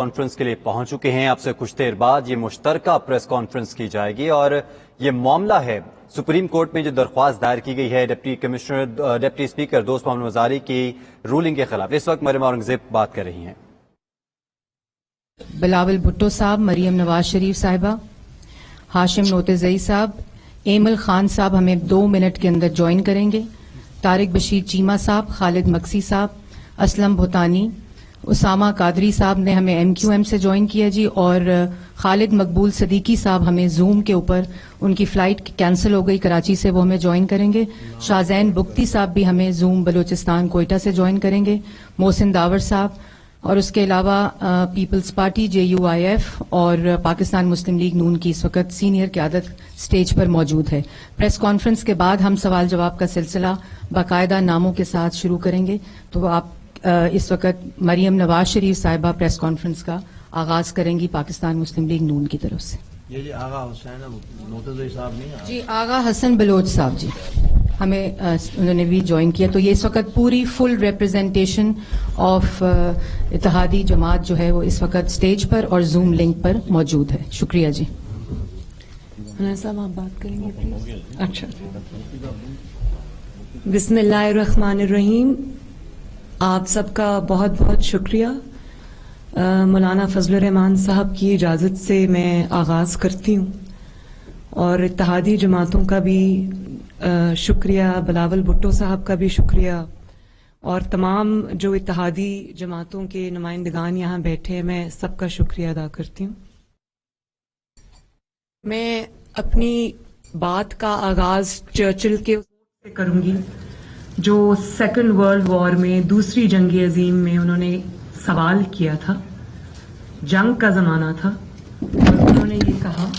Conference کے لیے پہنچ چکے ہیں. اب سے کچھ دیر بعد یہ مشترکہ پریس کانفرنس کی جائے گی اور یہ معاملہ ہے سپریم کورٹ میں جو درخواست دائر کی گئی ہے ڈپٹی اسپیکر دوست محمد مزاری کی رولنگ کے خلاف. اس وقت مریم اورنگزیب بات کر رہی ہیں. بلاول بھٹو صاحب، مریم نواز شریف صاحبہ، ہاشم نوتزئی صاحب، ایمل خان صاحب ہمیں 2 منٹ کے اندر جوائن کریں گے. طارق بشیر چیمہ صاحب، خالد مکسی صاحب، اسلم بھوتانی، اسامہ قادری صاحب نے ہمیں MQM سے جوائن کیا جی، اور خالد مقبول صدیقی صاحب ہمیں زوم کے اوپر، ان کی فلائٹ کینسل ہو گئی کراچی سے، وہ ہمیں جوائن کریں گے. شاہزین بگتی صاحب بھی ہمیں زوم بلوچستان کوئٹہ سے جوائن کریں گے. محسن داور صاحب، اور اس کے علاوہ پیپلز پارٹی JUIF اور پاکستان مسلم لیگ نون کی اس وقت سینئر قیادت سٹیج پر موجود ہے. پریس کانفرنس کے بعد ہم سوال جواب کا سلسلہ باقاعدہ ناموں کے ساتھ شروع کریں گے. تو آپ اس وقت مریم نواز شریف صاحبہ پریس کانفرنس کا آغاز کریں گی پاکستان مسلم لیگ نون کی طرف سے. جی آغا حسین نوتزئی صاحب نہیں جی آغا حسن بلوچ صاحب جی ہمیں انہوں نے بھی جوائن کیا. تو یہ اس وقت پوری فل ریپرزینٹیشن آف اتحادی جماعت جو ہے وہ اس وقت سٹیج پر اور زوم لنک پر موجود ہے. شکریہ جی. صاحب آپ بات کریں گے پلیز. اچھا، بسم اللہ الرحمن الرحیم. آپ سب کا بہت بہت شکریہ. مولانا فضل الرحمان صاحب کی اجازت سے میں آغاز کرتی ہوں، اور اتحادی جماعتوں کا بھی شکریہ، بلاول بھٹو صاحب کا بھی شکریہ، اور تمام جو اتحادی جماعتوں کے نمائندگان یہاں بیٹھے ہیں، میں سب کا شکریہ ادا کرتی ہوں. میں اپنی بات کا آغاز چرچل کے سے کروں گی، جو سیکنڈ ورلڈ وار میں، دوسری جنگ عظیم میں انہوں نے سوال کیا تھا. جنگ کا زمانہ تھا اور انہوں نے یہ کہا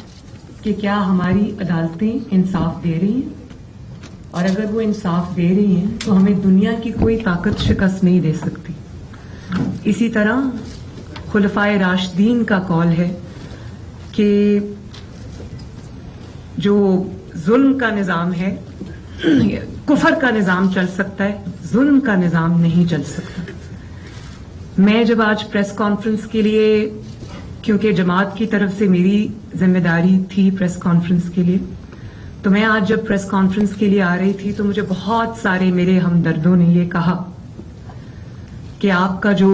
کہ کیا ہماری عدالتیں انصاف دے رہی ہیں، اور اگر وہ انصاف دے رہی ہیں تو ہمیں دنیا کی کوئی طاقت شکست نہیں دے سکتی. اسی طرح خلفائے راشدین کا قول ہے کہ جو ظلم کا نظام ہے، کفر کا نظام چل سکتا ہے، ظلم کا نظام نہیں چل سکتا. میں جب آج پریس کانفرنس کے لیے، کیونکہ جماعت کی طرف سے میری ذمہ داری تھی پریس کانفرنس کے لیے، تو میں آج جب پریس کانفرنس کے لیے آ رہی تھی تو مجھے بہت سارے میرے ہمدردوں نے یہ کہا کہ آپ کا جو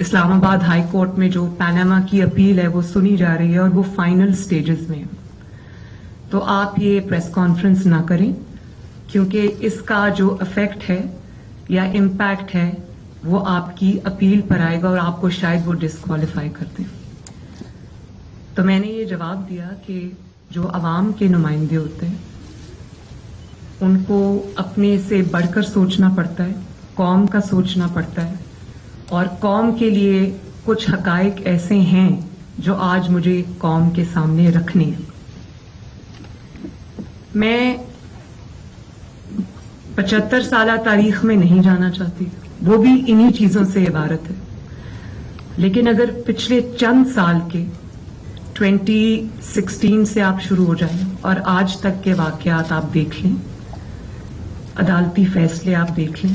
اسلام آباد ہائی کورٹ میں جو پاناما کی اپیل ہے وہ سنی جا رہی ہے اور وہ فائنل سٹیجز میں ہے، تو آپ یہ پریس کانفرنس نہ کریں، کیونکہ اس کا جو افیکٹ ہے یا امپیکٹ ہے وہ آپ کی اپیل پر آئے گا اور آپ کو شاید وہ ڈسکوالیفائی کر دیں. تو میں نے یہ جواب دیا کہ جو عوام کے نمائندے ہوتے ہیں ان کو اپنے سے بڑھ کر سوچنا پڑتا ہے، قوم کا سوچنا پڑتا ہے، اور قوم کے لیے کچھ حقائق ایسے ہیں جو آج مجھے قوم کے سامنے رکھنے ہیں. میں 75 سالہ تاریخ میں نہیں جانا چاہتی، وہ بھی انہی چیزوں سے عبارت ہے. لیکن اگر پچھلے چند سال کے 2016 سے آپ شروع ہو جائیں اور آج تک کے واقعات آپ دیکھ لیں، عدالتی فیصلے آپ دیکھ لیں،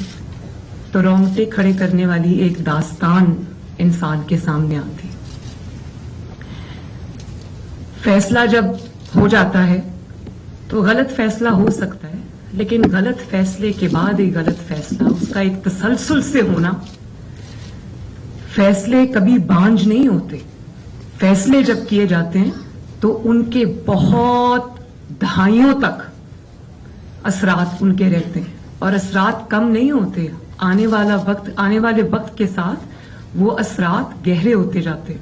تو رونگٹے کھڑے کرنے والی ایک داستان انسان کے سامنے آتی. فیصلہ جب ہو جاتا ہے تو غلط فیصلہ ہو سکتا ہے، لیکن غلط فیصلے کے بعد ایک غلط فیصلہ، اس کا ایک تسلسل سے ہونا. فیصلے کبھی بانجھ نہیں ہوتے. فیصلے جب کیے جاتے ہیں تو ان کے بہت دہائیوں تک اثرات ان کے رہتے ہیں، اور اثرات کم نہیں ہوتے. آنے والے وقت کے ساتھ وہ اثرات گہرے ہوتے جاتے.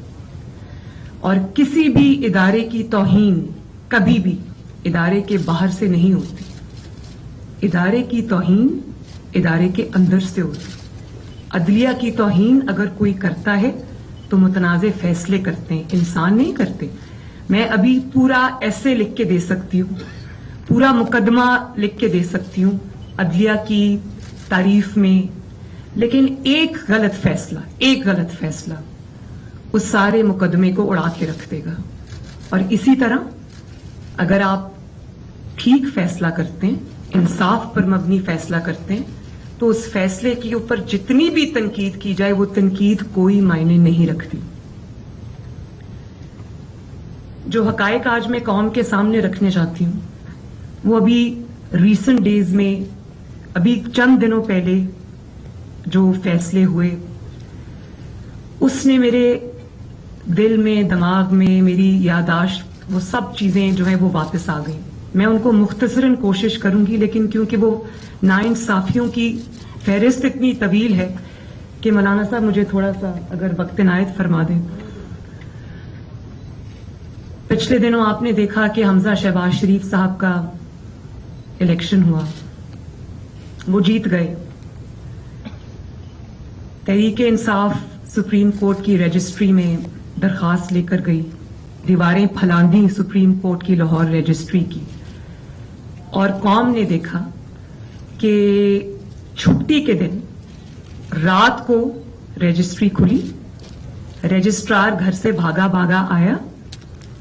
اور کسی بھی ادارے کی توہین کبھی بھی ادارے کے باہر سے نہیں ہوتی. ادارے کی توہین ادارے کے اندر سے ہوتی. عدلیہ کی توہین اگر کوئی کرتا ہے تو متنازع فیصلے کرتے ہیں، انسان نہیں کرتے. میں ابھی پورا ایسے لکھ کے دے سکتی ہوں، پورا مقدمہ لکھ کے دے سکتی ہوں عدلیہ کی تعریف میں، لیکن ایک غلط فیصلہ اس سارے مقدمے کو اڑا کے رکھ دے گا. اور اسی طرح اگر آپ ٹھیک فیصلہ کرتے ہیں، انصاف پر مبنی فیصلہ کرتے ہیں، तो उस फैसले के ऊपर जितनी भी तनकीद की जाए वो तनकीद कोई मायने नहीं रखती। जो हकायक आज मैं कौम के सामने रखने चाहती हूं वो अभी रीसेंट डेज में, अभी चंद दिनों पहले जो फैसले हुए उसने मेरे दिल में, दिमाग में, मेरी यादाश्त, वो सब चीजें जो है वो वापस आ गई। मैं उनको मुख्तसरन कोशिश करूंगी, लेकिन क्योंकि वो नाइंसाफियों की फहरिस्त इतनी तवील है कि मौलाना साहब मुझे थोड़ा सा अगर वक्त इनायत फरमा दें। पिछले दिनों आपने देखा कि हमजा शहबाज शरीफ साहब का इलेक्शन हुआ, वो जीत गए। तहरीक इंसाफ सुप्रीम कोर्ट की रजिस्ट्री में दरखास्त लेकर गई, दीवारें फैलांदी सुप्रीम कोर्ट की लाहौर रजिस्ट्री की, और कौम ने देखा कि छुट्टी के दिन रात को रजिस्ट्री खुली, रजिस्ट्रार घर से भागा भागा आया,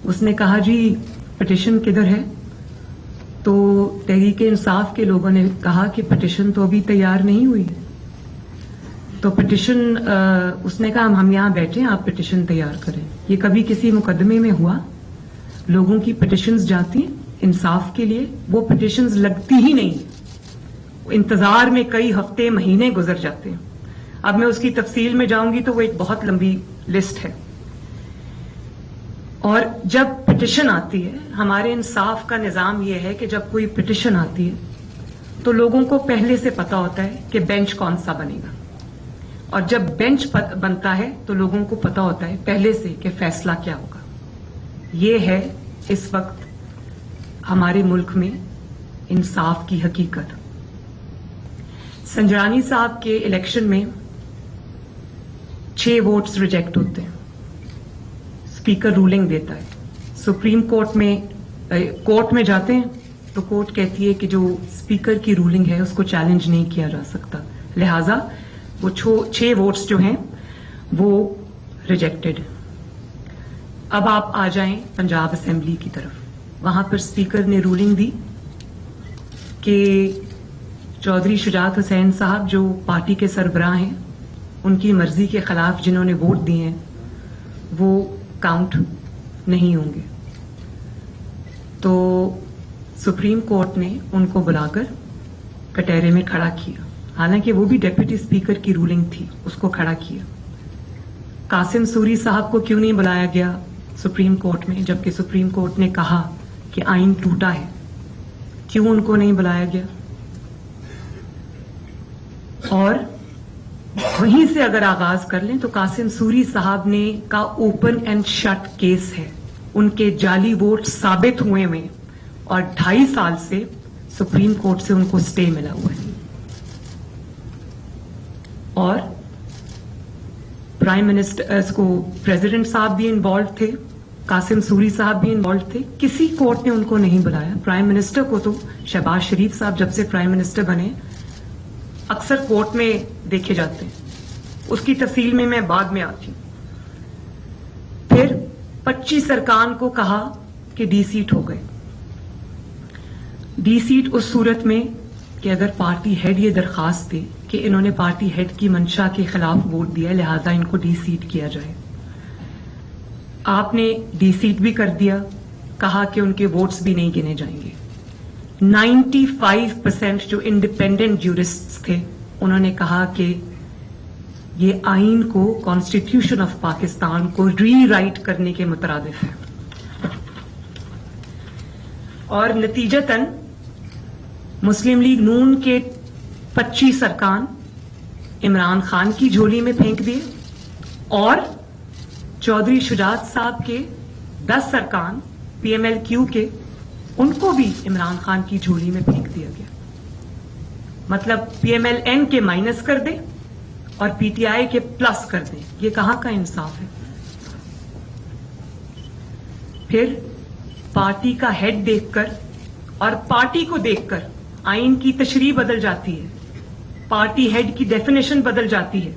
उसने कहा जी पिटिशन किधर है? तो तहरीक इंसाफ के लोगों ने कहा कि पिटिशन तो अभी तैयार नहीं हुई। तो पिटिशन उसने कहा हम यहां बैठे हैं, आप पिटिशन तैयार करें। ये कभी किसी मुकदमे में हुआ? लोगों की पिटिशंस जाती इंसाफ के लिए, वो पिटिशंस लगती ही नहीं, इंतजार में कई हफ्ते महीने गुजर जाते हैं। अब मैं उसकी तफसील में जाऊंगी तो वो एक बहुत लंबी लिस्ट है। और जब पिटिशन आती है, हमारे इंसाफ का निजाम यह है कि जब कोई पिटिशन आती है तो लोगों को पहले से पता होता है कि बेंच कौन सा बनेगा, और जब बेंच बनता है तो लोगों को पता होता है पहले से कि फैसला क्या होगा। ये है इस वक्त हमारे मुल्क में इंसाफ की हकीकत। संजरानी साहब के इलेक्शन में 6 वोट्स रिजेक्ट होते हैं, स्पीकर रूलिंग देता है, सुप्रीम कोर्ट में जाते हैं तो कोर्ट कहती है कि जो स्पीकर की रूलिंग है उसको चैलेंज नहीं किया जा सकता, लिहाजा वो 6 वोट्स जो हैं वो रिजेक्टेड। अब आप आ जाएं पंजाब असेंबली की तरफ, वहां पर स्पीकर ने रूलिंग दी कि चौधरी शुजात हुसैन साहब जो पार्टी के सरबराह हैं, उनकी मर्जी के खिलाफ जिन्होंने वोट दिए हैं वो काउंट नहीं होंगे। तो सुप्रीम कोर्ट ने उनको बुलाकर कटहरे में खड़ा किया, हालांकि वो भी डेप्यूटी स्पीकर की रूलिंग थी, उसको खड़ा किया। कासिम सूरी साहब को क्यों नहीं बुलाया गया सुप्रीम कोर्ट में, जबकि सुप्रीम कोर्ट ने कहा कि आइन टूटा है? क्यों उनको नहीं बुलाया गया? और वहीं से अगर आगाज कर लें तो कासिम सूरी साहब ने का ओपन एंड शट केस है, उनके जाली वोट साबित हुए में, और 2.5 साल से सुप्रीम कोर्ट से उनको स्टे मिला हुआ है। और प्राइम मिनिस्टर को प्रेसिडेंट साहब भी इन्वॉल्व थे, कासिम सूरी साहब भी इन्वॉल्व थे, किसी कोर्ट ने उनको नहीं बुलाया। प्राइम मिनिस्टर को तो शहबाज शरीफ साहब जब से प्राइम मिनिस्टर बने अक्सर कोर्ट में देखे जाते हैं, उसकी तफसील में मैं बाद में आती हूं। फिर 25 अरकान को कहा कि डी सीट हो गए। डी सीट उस सूरत में कि अगर पार्टी हेड ये दरखास्त दे कि इन्होंने पार्टी हेड की मंशा के खिलाफ वोट दिया, लिहाजा इनको डी सीट किया जाए। आपने डी सीट भी कर दिया, कहा कि उनके वोट्स भी नहीं गिने जाएंगे। 95% जो इंडिपेंडेंट ज्यूरिस्ट्स थे उन्होंने कहा कि ये आइन को, कॉन्स्टिट्यूशन ऑफ पाकिस्तान को रीराइट करने के मुतरादिफ है। और नतीजतन मुस्लिम लीग नून के 25 अरकान इमरान खान की झोली में फेंक दिए, और चौधरी शुजात साहब के 10 अरकान PMLQ के, उनको भी इमरान खान की झोली में फेंक दिया गया। मतलब PMLN के माइनस कर दे और PTI के प्लस कर दे, ये कहां का इंसाफ है? फिर पार्टी का हेड देखकर और पार्टी को देखकर आइन की तशरीह बदल जाती है, पार्टी हेड की डेफिनेशन बदल जाती है,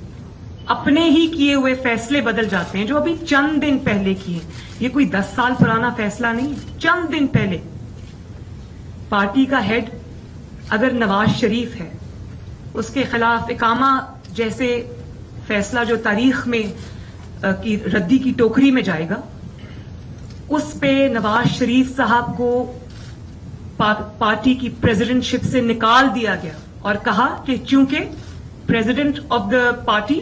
अपने ही किए हुए फैसले बदल जाते हैं जो अभी चंद दिन पहले किए। ये कोई 10 साल पुराना फैसला नहीं, चंद दिन पहले। पार्टी का हेड अगर नवाज शरीफ है اس کے خلاف اقامہ جیسے فیصلہ جو تاریخ میں کی ردی کی ٹوکری میں جائے گا، اس پہ نواز شریف صاحب کو پارٹی کی پریزیڈنٹ شپ سے نکال دیا گیا اور کہا کہ چونکہ پریزیڈنٹ آف دا پارٹی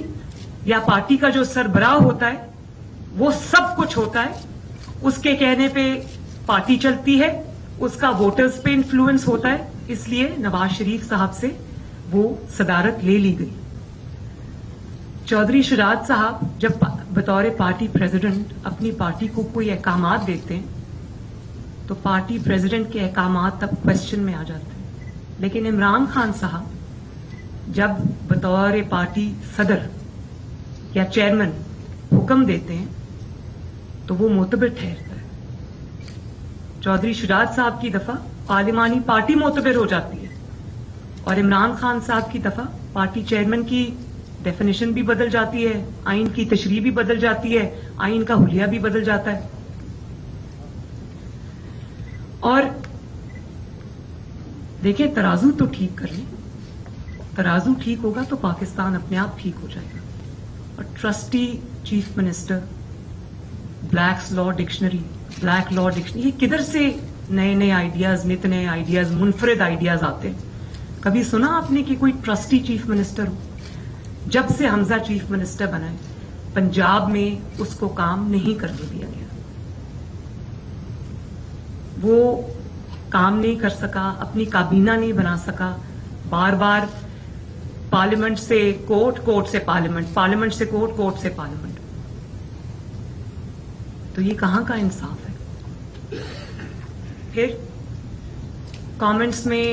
یا پارٹی کا جو سربراہ ہوتا ہے وہ سب کچھ ہوتا ہے، اس کے کہنے پہ پارٹی چلتی ہے، اس کا ووٹرز پہ انفلوئنس ہوتا ہے، اس لیے نواز شریف صاحب سے وہ صدارت لے لی گئی۔ چودھری شجاعت صاحب جب بطور پارٹی پریزیڈنٹ اپنی پارٹی کو کوئی احکامات دیتے ہیں تو پارٹی پریزیڈنٹ کے احکامات تب کوشچن میں آ جاتے ہیں، لیکن عمران خان صاحب جب بطور پارٹی صدر یا چیئرمین حکم دیتے ہیں تو وہ معتبر ٹھہرتا ہے۔ چودھری شجاعت صاحب کی دفعہ پارلیمانی پارٹی معتبر ہو جاتی ہے اور عمران خان صاحب کی دفعہ پارٹی چیئرمین کی ڈیفینیشن بھی بدل جاتی ہے، آئین کی تشریح بھی بدل جاتی ہے، آئین کا حلیہ بھی بدل جاتا ہے۔ اور دیکھیں ترازو تو ٹھیک کر لیں، ترازو ٹھیک ہوگا تو پاکستان اپنے آپ ٹھیک ہو جائے گا۔ اور ٹرسٹی چیف منسٹر، بلیک لا ڈکشنری، یہ کدھر سے نئے نئے آئیڈیاز، نت نئے آئیڈیاز، منفرد آئیڈیاز آتے ہیں؟ کبھی سنا آپ نے کہ کوئی ٹرسٹی چیف منسٹر ہو؟ جب سے حمزہ چیف منسٹر بنا ہے پنجاب میں اس کو کام نہیں کرنے دیا گیا، وہ کام نہیں کر سکا، اپنی کابینہ نہیں بنا سکا، بار بار پارلیمنٹ سے کورٹ، کورٹ سے پارلیمنٹ، پارلیمنٹ سے کورٹ، کورٹ سے پارلیمنٹ۔ تو یہ کہاں کا انصاف ہے؟ پھر کامنٹس میں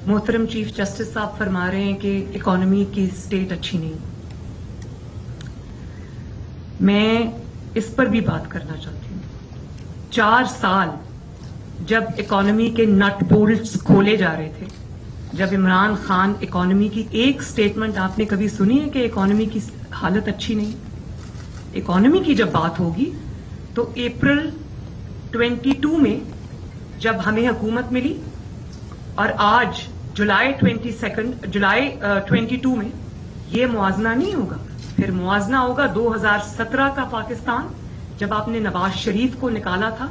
محترم چیف جسٹس صاحب فرما رہے ہیں کہ اکانومی کی سٹیٹ اچھی نہیں۔ میں اس پر بھی بات کرنا چاہتی ہوں۔ 4 سال جب اکانومی کے نٹ بولٹس کھولے جا رہے تھے، جب عمران خان اکانومی کی ایک سٹیٹمنٹ آپ نے کبھی سنی ہے کہ اکانومی کی حالت اچھی نہیں؟ اکانومی کی جب بات ہوگی تو اپریل 22 میں جب ہمیں حکومت ملی اور آج جولائی 22 میں یہ موازنہ نہیں ہوگا، پھر موازنہ ہوگا 2017 کا پاکستان، جب آپ نے نواز شریف کو نکالا تھا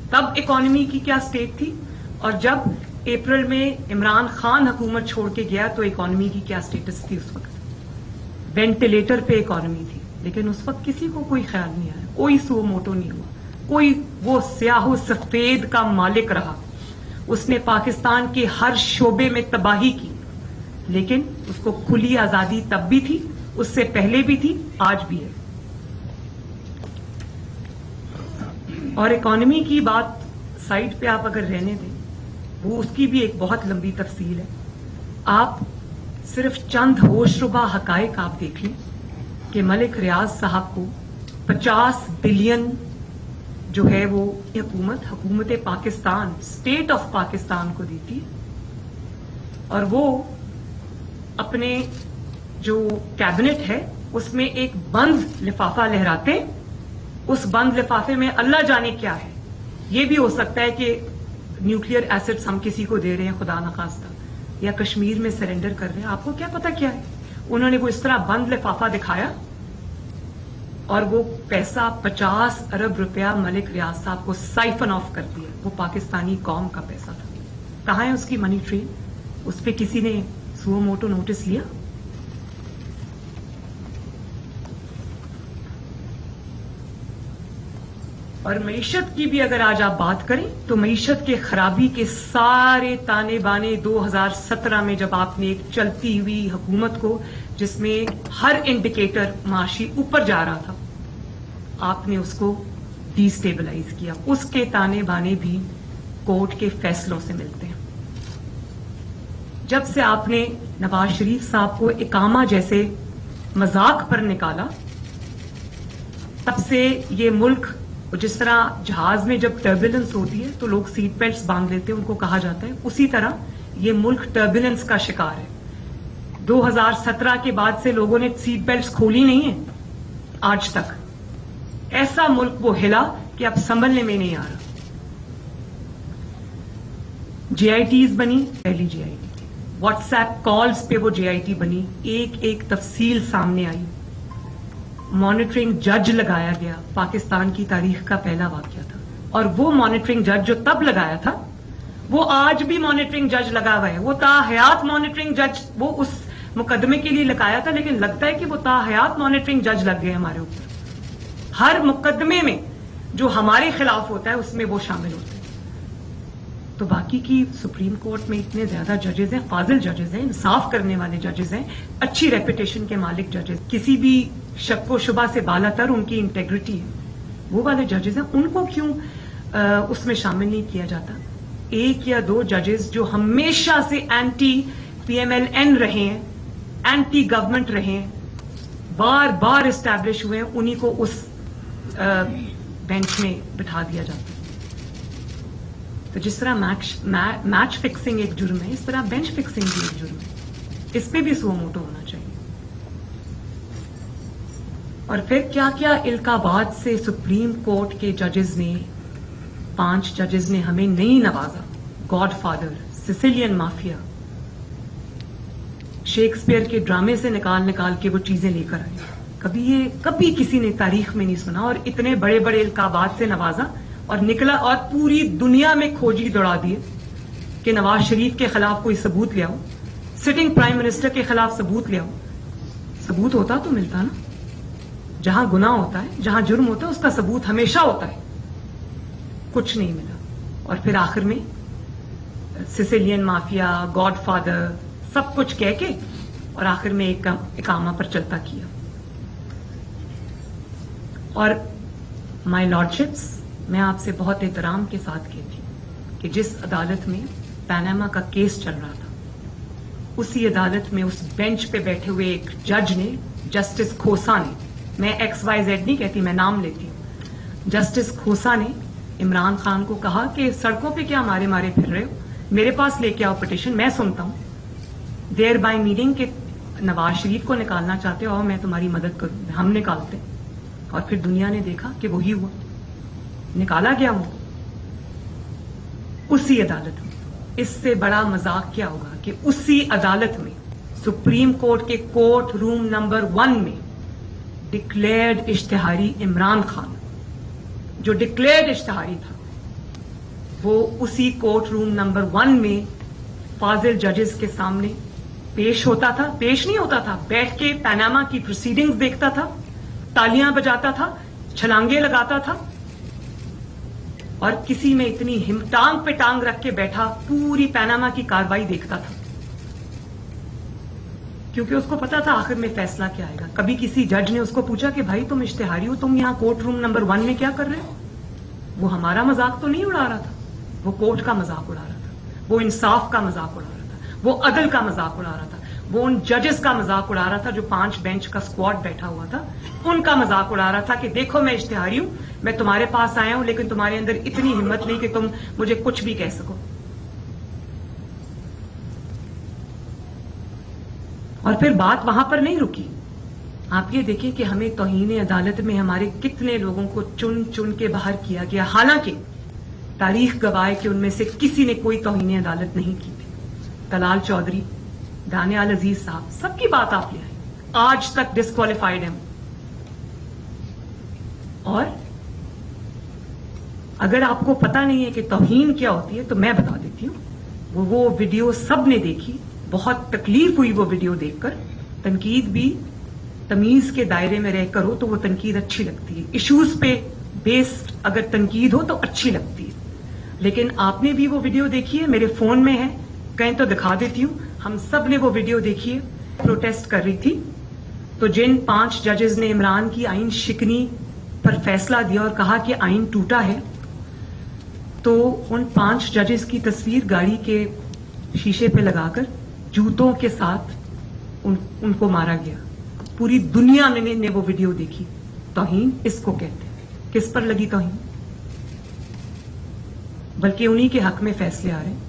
تب اکانومی کی کیا سٹیٹ تھی، اور جب اپریل میں عمران خان حکومت چھوڑ کے گیا تو اکانومی کی کیا سٹیٹس تھی۔ اس وقت وینٹیلیٹر پہ اکانومی تھی، لیکن اس وقت کسی کو کوئی خیال نہیں آیا، کوئی سو موٹو نہیں ہوا، کوئی وہ سیاہ و سفید کا مالک رہا، اس نے پاکستان کے ہر شعبے میں تباہی کی، لیکن اس کو کھلی آزادی تب بھی تھی، اس سے پہلے بھی تھی، آج بھی ہے۔ اور اکانومی کی بات سائڈ پہ آپ اگر رہنے دیں، وہ اس کی بھی ایک بہت لمبی تفصیل ہے۔ آپ صرف چند ہوش ربا حقائق آپ دیکھ لیں کہ ملک ریاض صاحب کو 50 بلین جو ہے وہ حکومت پاکستان، اسٹیٹ آف پاکستان کو دیتی ہے، اور وہ اپنے جو کیبنٹ ہے اس میں ایک بند لفافہ لہراتے، اس بند لفافے میں اللہ جانے کیا ہے۔ یہ بھی ہو سکتا ہے کہ نیوکلیئر ایسڈز ہم کسی کو دے رہے ہیں خدا نخواستہ، یا کشمیر میں سرنڈر کر رہے ہیں، آپ کو کیا پتا کیا ہے۔ انہوں نے وہ اس طرح بند لفافہ دکھایا اور وہ پیسہ 50 ارب روپیہ ملک ریاض صاحب کو سائفن آف کر دیا۔ وہ پاکستانی قوم کا پیسہ تھا، کہاں ہے اس کی منی ٹرین؟ اس پہ کسی نے سو موٹو نوٹس لیا؟ اور معیشت کی بھی اگر آج آپ بات کریں تو معیشت کے خرابی کے سارے تانے بانے 2017 میں جب آپ نے ایک چلتی ہوئی حکومت کو جس میں ہر انڈیکیٹر معاشی اوپر جا رہا تھا، آپ نے اس کو ڈی سٹیبلائز کیا۔ اس کے تانے بانے بھی کورٹ کے فیصلوں سے ملتے ہیں۔ جب سے آپ نے نواز شریف صاحب کو اقامہ جیسے مذاق پر نکالا، تب سے یہ ملک، جس طرح جہاز میں جب ٹربولنس ہوتی ہے تو لوگ سیٹ بیلٹس باندھ لیتے ہیں، ان کو کہا جاتا ہے، اسی طرح یہ ملک ٹربولنس کا شکار ہے۔ 2017 کے بعد سے لوگوں نے سیٹ بیلٹس کھولی نہیں ہیں آج تک۔ ایسا ملک وہ ہلا کہ اب سنبھلنے میں نہیں آ رہا۔ جی آئی ٹیز بنی، پہلی جی آئی ٹی व्हाट्सएप कॉल्स पे वो जेआईटी बनी, एक एक तफसील सामने आई, मॉनिटरिंग जज लगाया गया, पाकिस्तान की तारीख का पहला वाकया था। और वो मॉनिटरिंग जज जो तब लगाया था वो आज भी मॉनिटरिंग जज लगा हुआ है। वो ताहयात मॉनिटरिंग जज वो उस मुकदमे के लिए लगाया था, लेकिन लगता है कि वो ताहयात मॉनिटरिंग जज लग गए हमारे ऊपर। हर मुकदमे में जो हमारे खिलाफ होता है उसमें वो शामिल होते हैं। तो बाकी की सुप्रीम कोर्ट में इतने ज्यादा जजेस हैं, फाजिल जजेस हैं, इंसाफ करने वाले जजेस हैं, अच्छी रेपुटेशन के मालिक जजेस, किसी भी शक व शुबा से बालातर उनकी इंटेग्रिटी है, वो वाले जजेस हैं। उनको क्यों उसमें शामिल नहीं किया जाता? एक या दो जजेस जो हमेशा से एंटी पीएमएलएन रहे हैं, एंटी गवर्नमेंट रहे हैं, बार बार एस्टैब्लिश हुए हैं, उन्हीं को उस बेंच में बिठा दिया जाता है। तो जिस तरह मैच फिक्सिंग एक जुर्म है, इस तरह बेंच फिक्सिंग भी एक जुर्म है। इस पे भी सो मोटो होना चाहिए। और फिर क्या क्या इल्काबाद से सुप्रीम कोर्ट के जजेस ने, 5 जजेस ने हमें नहीं नवाजा। गॉडफादर, सिसिलियन माफिया, शेक्सपियर के ड्रामे से निकाल के वो चीजें लेकर आए। कभी किसी ने तारीख में नहीं सुना। और इतने बड़े बड़े इल्काबाद से नवाजा और निकला और पूरी दुनिया में खोजी दौड़ा दिए कि नवाज शरीफ के खिलाफ कोई सबूत ले आओ, सिटिंग प्राइम मिनिस्टर के खिलाफ सबूत ले आओ। सबूत होता तो मिलता ना। जहां गुनाह होता है, जहां जुर्म होता है, उसका सबूत हमेशा होता है। कुछ नहीं मिला। और फिर आखिर में सिसिलियन माफिया, गॉडफादर, सब कुछ कह के और आखिर में एक इकामा पर चलता किया। और माय लॉर्डशिप्स, मैं आपसे बहुत एहतराम के साथ कहती हूं कि जिस अदालत में पैनामा का केस चल रहा था, उसी अदालत में उस बेंच पे बैठे हुए एक जज ने, जस्टिस खोसा ने, मैं XYZ नहीं कहती, मैं नाम लेती हूं, जस्टिस खोसा ने इमरान खान को कहा कि सड़कों पे क्या मारे मारे फिर रहे हो, मेरे पास लेके आओ पिटीशन, मैं सुनता हूं। देयर बाय मीनिंग के नवाज शरीफ को निकालना चाहते हो और मैं तुम्हारी मदद करूं। हम निकालते। और फिर दुनिया ने देखा कि वही हुआ, निकाला गया वो उसी अदालत में। इससे बड़ा मजाक क्या होगा कि उसी अदालत में, सुप्रीम कोर्ट के कोर्ट रूम नंबर 1 में डिक्लेयर्ड इश्तिहारी इमरान खान, जो डिक्लेयर्ड इश्तिहारी था, वो उसी कोर्ट रूम नंबर 1 में फाजिल जजेस के सामने पेश होता था। पेश नहीं होता था, बैठ के पैनामा की प्रोसीडिंग्स देखता था, तालियां बजाता था, छलांगे लगाता था। और किसी में इतनी टांग पे टांग रख के बैठा पूरी पैनामा की कार्रवाई देखता था, क्योंकि उसको पता था आखिर में फैसला क्या आएगा। कभी किसी जज ने उसको पूछा कि भाई तुम इश्तिहारी हो, तुम यहां कोर्ट रूम नंबर 1 में क्या कर रहे हो? वो हमारा मजाक तो नहीं उड़ा रहा था, वो कोर्ट का मजाक उड़ा रहा था, वो इंसाफ का मजाक उड़ा रहा था, वो अदल का मजाक उड़ा रहा था, वो उन जजेस का मजाक उड़ा रहा था जो 5 बेंच का स्क्वाड बैठा हुआ था, उनका मजाक उड़ा रहा था कि देखो मैं इश्तिहारी हूं, मैं तुम्हारे पास आया हूं, लेकिन तुम्हारे अंदर इतनी हिम्मत नहीं कि तुम मुझे कुछ भी कह सको। और फिर बात वहां पर नहीं रुकी। आप ये देखिए कि हमें तौहीन अदालत में हमारे कितने लोगों को चुन चुन के बाहर किया गया, हालांकि तारीख गवाह कि उनमें से किसी ने कोई तौहीन अदालत नहीं की थी। तलाल चौधरी, दानियाल अजीज साहब, सबकी बात आप ले आए, आज तक डिस्क्वालिफाइड है। और अगर आपको पता नहीं है कि तौहीन क्या होती है तो मैं बता देती हूं। वो वीडियो सब ने देखी, बहुत तकलीफ हुई वो वीडियो देखकर। तनकीद भी तमीज के दायरे में रहकर हो तो वो तनकीद अच्छी लगती है, इश्यूज पे बेस्ड अगर तनकीद हो तो अच्छी लगती है। लेकिन आपने भी वो वीडियो देखी है, मेरे फोन में है, कहीं तो दिखा देती हूं। हम सब ने वो वीडियो देखी है। प्रोटेस्ट कर रही थी तो जिन 5 जजेस ने इमरान की आइन शिकनी पर फैसला दिया और कहा कि आइन टूटा है, तो उन 5 जजेस की तस्वीर गाड़ी के शीशे पे लगाकर जूतों के साथ उनको मारा गया। पूरी दुनिया ने वो वीडियो देखी। तौहीन इसको कहते हैं। किस पर लगी तौहीन? बल्कि उन्हीं के हक में फैसले आ रहे हैं।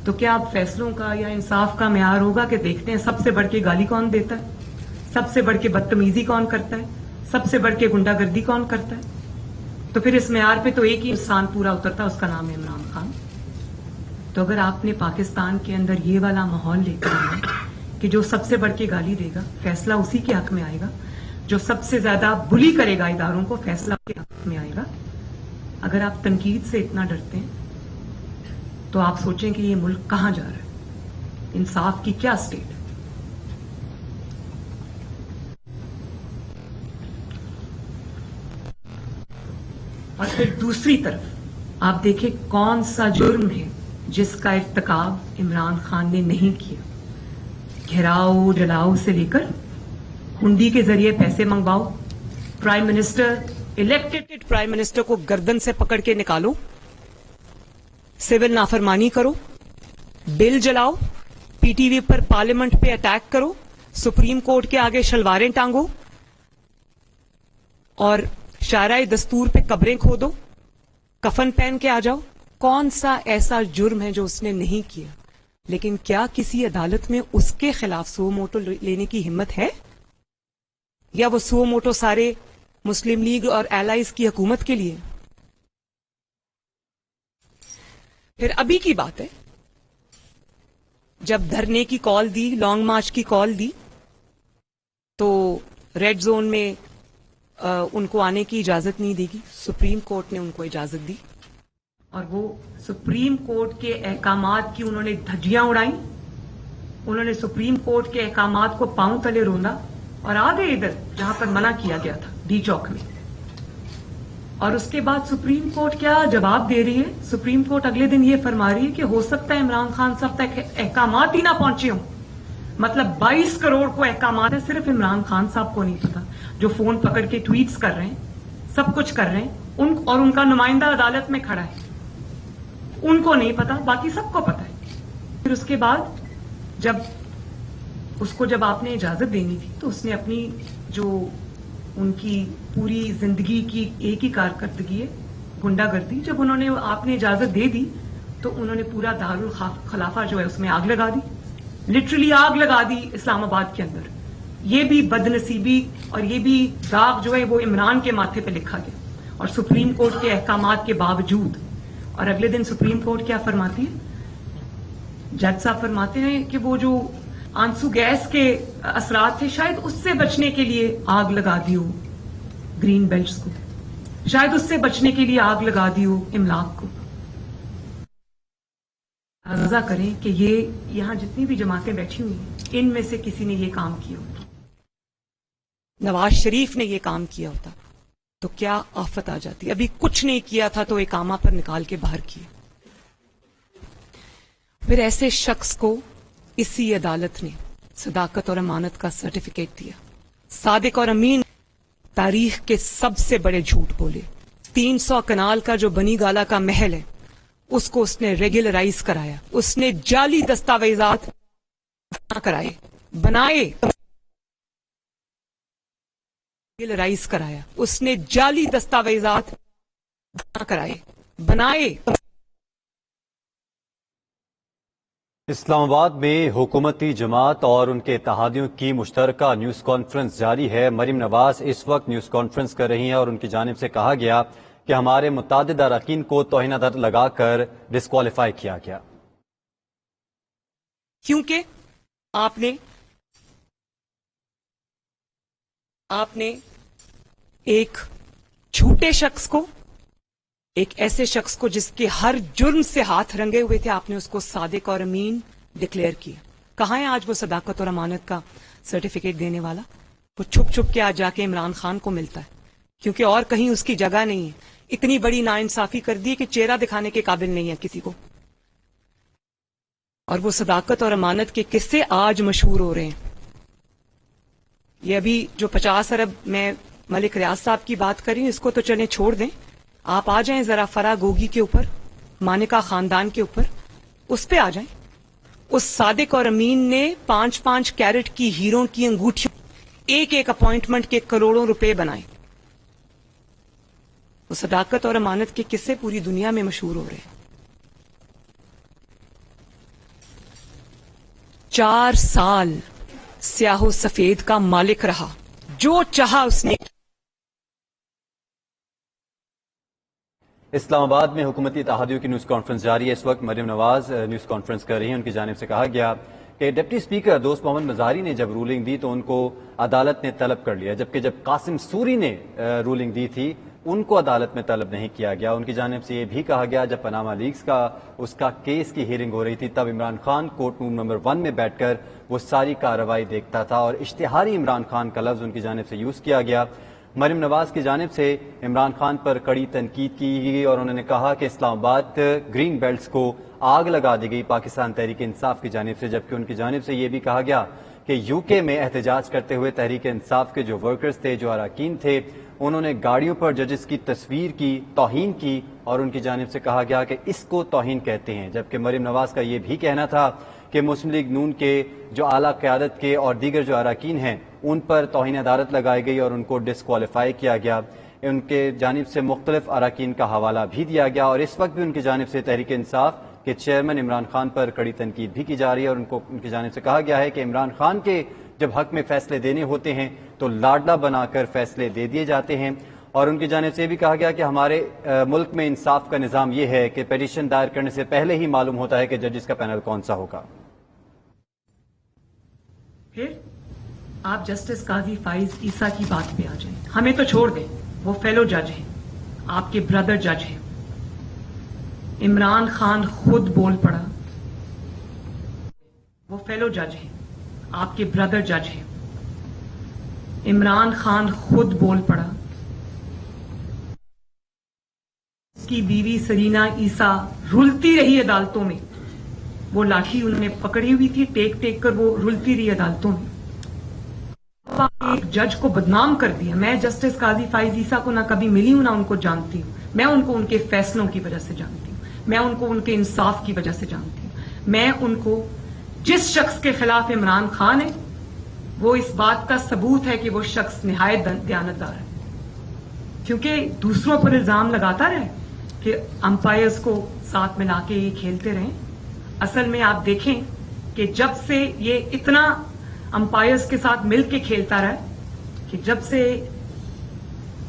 तो क्या अब फैसलों का या इंसाफ का म्यार होगा कि देखते हैं सबसे बढ़ के गाली कौन देता है, सबसे बढ़ के बदतमीजी कौन करता है, सबसे बढ़ के गुंडागर्दी कौन करता है? तो फिर इस म्यार पे तो एक ही इंसान पूरा उतरता है, उसका नाम है इमरान खान। तो अगर आपने पाकिस्तान के अंदर ये वाला माहौल लेकर आना कि जो सबसे बढ़ के गाली देगा फैसला उसी के हक में आएगा, जो सबसे ज्यादा बुली करेगा इदारों को फैसला उसके हक में आएगा, अगर आप तनकीद से इतना डरते हैं तो आप सोचें कि ये मुल्क कहां जा रहा है, इंसाफ की क्या स्टेट है। और फिर दूसरी तरफ आप देखें कौन सा जुर्म है जिसका इर्तिकाब इमरान खान ने नहीं किया। घेराव जलाओ से लेकर हुंडी के जरिए पैसे मंगवाओ, prime minister elected prime minister को गर्दन से पकड़ के निकालो, सिविल नाफरमानी करो, बिल जलाओ, पीटीवी पर पार्लियामेंट पे अटैक करो, सुप्रीम कोर्ट के आगे शलवारें टांगो और शाराए दस्तूर पे कब्रें खोदो, कफन पहन के आ जाओ। कौन सा ऐसा जुर्म है जो उसने नहीं किया? लेकिन क्या किसी अदालत में उसके खिलाफ सुओ मोटो लेने की हिम्मत है? या वो सुओ मोटो सारे मुस्लिम लीग और एलाइज की हुकूमत के लिए? फिर अभी की बात है, जब धरने की कॉल दी, लॉन्ग मार्च की कॉल दी, तो रेड जोन में उनको आने की इजाजत नहीं देगी, सुप्रीम कोर्ट ने उनको इजाजत दी। और वो सुप्रीम कोर्ट के अहकामात की उन्होंने धज्जियां उड़ाई, उन्होंने सुप्रीम कोर्ट के अहकामात को पांव तले रोंदा और आ गए इधर जहां पर मना किया गया था, डी चौक में। और उसके बाद सुप्रीम कोर्ट क्या जवाब दे रही है? सुप्रीम कोर्ट अगले दिन ये फरमा रही है कि हो सकता है इमरान खान साहब तक अहकामात ही ना पहुंचे हों। मतलब 22 करोड़ को अहकामात है, सिर्फ इमरान खान साहब को नहीं पता, जो फोन पकड़ के ट्वीट्स कर रहे हैं, सब कुछ कर रहे हैं, और उनका नुमाइंदा अदालत में खड़ा है, उनको नहीं पता, बाकी सबको पता है। फिर उसके बाद जब आपने इजाजत देनी थी तो उसने अपनी जो उनकी पूरी जिंदगी की एक ही कारकर्दगी है, गुंडागर्दी, जब आपने इजाजत दे दी तो उन्होंने पूरा दारुल खलाफा जो है उसमें आग लगा दी, लिटरली आग लगा दी इस्लामाबाद के अंदर। ये भी बदनसीबी और ये भी दाग जो है वो इमरान के माथे पे लिखा गया, और सुप्रीम कोर्ट के अहकामात के बावजूद। और अगले दिन सुप्रीम कोर्ट क्या फरमाती है? जज साहब फरमाते हैं कि वो जो आंसू गैस के असरात थे, शायद उससे बचने के लिए आग लगा दी हो ग्रीन बेल्ट्स को, शायद उससे बचने के लिए आग लगा दी हो इमलाक को। अंदाजा करें कि ये यहां जितनी भी जमातें बैठी हुई हैं, इनमें से किसी ने ये काम किया होता, नवाज शरीफ ने ये काम किया होता तो क्या आफत आ जाती। अभी कुछ नहीं किया था तो इकामा पर निकाल के बाहर किया। फिर ऐसे शख्स को इसी अदालत ने सदाकत और अमानत का सर्टिफिकेट दिया। सादिक और अमीन तारीख के सबसे बड़े झूठ बोले। 300 कनाल का जो बनी गाला का महल है उसको उसने रेगुलराइज कराया, उसने जाली दस्तावेजात कराए, बनाए, रेगुलराइज कराया, उसने जाली दस्तावेजात कराए, बनाए। इस्लामाबाद में हुकूमती जमात और उनके इत्तेहादियों की मुश्तरका न्यूज़ कॉन्फ्रेंस जारी है। मरीम नवाज इस वक्त न्यूज़ कॉन्फ्रेंस कर रही हैं और उनकी जानिब से कहा गया कि हमारे मुतादिद अरकान को तौहीन-ए-दर लगाकर डिस्क्वालीफाई किया गया, क्योंकि आपने एक झूठे शख्स को, एक ऐसे शख्स को जिसके हर जुर्म से हाथ रंगे हुए थे, आपने उसको सादिक और अमीन डिक्लेयर किया। कहां है आज वो सदाकत और अमानत का सर्टिफिकेट देने वाला? वो छुप छुप के आज जाके इमरान खान को मिलता है, क्योंकि और कहीं उसकी जगह नहीं है। इतनी बड़ी नाइंसाफी कर दी कि चेहरा दिखाने के काबिल नहीं है किसी को। और वो सदाकत और अमानत के किस्से आज मशहूर हो रहे हैं। ये अभी जो 50 अरब मैं मलिक रियाज साहब की बात कर रही हूं, इसको तो चलें छोड़ दें, आप आ जाएं जरा फरा गोगी के ऊपर, मानिका खानदान के ऊपर, उस पे आ जाएं। उस सादिक और अमीन ने 5-5 कैरेट की हीरों की अंगूठियों, एक एक अपॉइंटमेंट के करोड़ों रुपए बनाए। वो सदाकत और अमानत के किस्से पूरी दुनिया में मशहूर हो रहे हैं। 4 साल स्याहो सफेद का मालिक रहा, जो चाहा उसने। اسلام آباد میں حکومتی اتحادیوں کی نیوز کانفرنس جاری ہے. اس وقت مریم نواز نیوز کانفرنس کر رہی ہیں. ان کی جانب سے کہا گیا کہ ڈپٹی اسپیکر دوست محمد مظاہری نے جب رولنگ دی تو ان کو عدالت نے طلب کر لیا، جبکہ جب قاسم سوری نے رولنگ دی تھی ان کو عدالت میں طلب نہیں کیا گیا. ان کی جانب سے یہ بھی کہا گیا جب پاناما لیکس کا کیس کی ہیئرنگ ہو رہی تھی تب Imran Khan court room number 1 میں بیٹھ کر وہ ساری کارروائی دیکھتا تھا اور اشتہاری عمران خان کا لفظ ان کی جانب سے یوز کیا گیا. مریم نواز کی جانب سے عمران خان پر کڑی تنقید کی گئی اور انہوں نے کہا کہ اسلام آباد گرین بیلٹس کو آگ لگا دی گئی پاکستان تحریک انصاف کی جانب سے، جبکہ ان کی جانب سے یہ بھی کہا گیا کہ یو کے میں احتجاج کرتے ہوئے تحریک انصاف کے جو ورکرز تھے، جو اراکین تھے، انہوں نے گاڑیوں پر ججز کی تصویر کی توہین کی اور ان کی جانب سے کہا گیا کہ اس کو توہین کہتے ہیں. جبکہ مریم نواز کا یہ بھی کہنا تھا کہ مسلم لیگ نون کے جو اعلیٰ قیادت کے اور دیگر جو اراکین ہیں ان پر توہین عدالت لگائی گئی اور ان کو ڈسکوالیفائی کیا گیا. ان کے جانب سے مختلف اراکین کا حوالہ بھی دیا گیا اور اس وقت بھی ان کی جانب سے تحریک انصاف کے چیئرمین عمران خان پر کڑی تنقید بھی کی جا رہی ہے اور ان کی جانب سے کہا گیا ہے کہ عمران خان کے جب حق میں فیصلے دینے ہوتے ہیں تو لاڈلا بنا کر فیصلے دے دیے جاتے ہیں. اور ان کی جانب سے یہ بھی کہا گیا کہ ہمارے ملک میں انصاف کا نظام یہ ہے کہ پیٹیشن دائر کرنے سے پہلے ہی معلوم ہوتا ہے کہ ججز کا پینل کون سا ہوگا. پھر آپ جسٹس قاضی فائز عیسیٰ کی بات پہ آ جائیں. ہمیں تو چھوڑ دیں، وہ فیلو جج ہیں، آپ کے بردر جج ہیں. عمران خان خود بول پڑا، وہ فیلو جج ہیں، آپ کے بردر جج ہیں. عمران خان خود بول پڑا. اس کی بیوی سرینا عیسیٰ رلتی رہی عدالتوں میں، وہ لاٹھی انہوں نے پکڑی ہوئی تھی، ٹیک ٹیک کر وہ رلتی رہی عدالتوں میں. ایک جج کو بدنام کر دیا. میں جسٹس قاضی فائز عیسیٰ کو نہ کبھی ملی ہوں نہ ان کو جانتی ہوں. میں ان کو ان کے فیصلوں کی وجہ سے جانتی ہوں، میں ان کو ان کے انصاف کی وجہ سے جانتی ہوں. میں ان کو جس شخص کے خلاف عمران خان ہے وہ اس بات کا ثبوت ہے کہ وہ شخص نہایت دیانتدار ہے، کیونکہ دوسروں پر الزام لگاتا رہے کہ امپائرز کو ساتھ ملا کے یہ کھیلتے رہیں. اصل میں آپ دیکھیں کہ جب سے یہ اتنا امپائرز کے ساتھ مل کے کھیلتا رہا کہ جب سے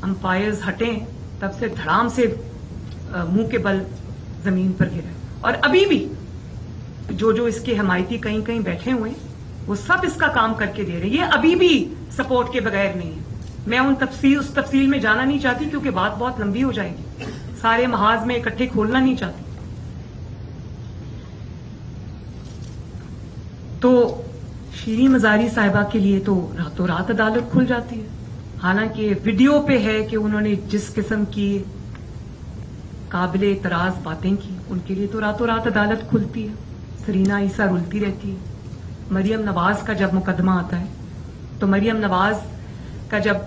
امپائرز ہٹیں تب سے دھڑام سے منہ کے بل زمین پر گرا. اور ابھی بھی جو اس کے حمایتی کہیں کہیں بیٹھے ہوئے ہیں وہ سب اس کا کام کر کے دے رہے. یہ ابھی بھی سپورٹ کے بغیر نہیں ہے. میں اس تفصیل میں جانا نہیں چاہتی کیونکہ بات بہت لمبی ہو جائے گی، سارے محاذ میں اکٹھے کھولنا نہیں چاہتی. تو شیریں مزاری صاحبہ کے لیے تو راتوں رات عدالت کھل جاتی ہے، حالانکہ ویڈیو پہ ہے کہ انہوں نے جس قسم کی قابل اعتراض باتیں کی ان کے لیے تو راتوں رات عدالت کھلتی ہے. سرینا عیسیٰ رلتی رہتی ہے. مریم نواز کا جب مقدمہ آتا ہے تو مریم نواز کا جب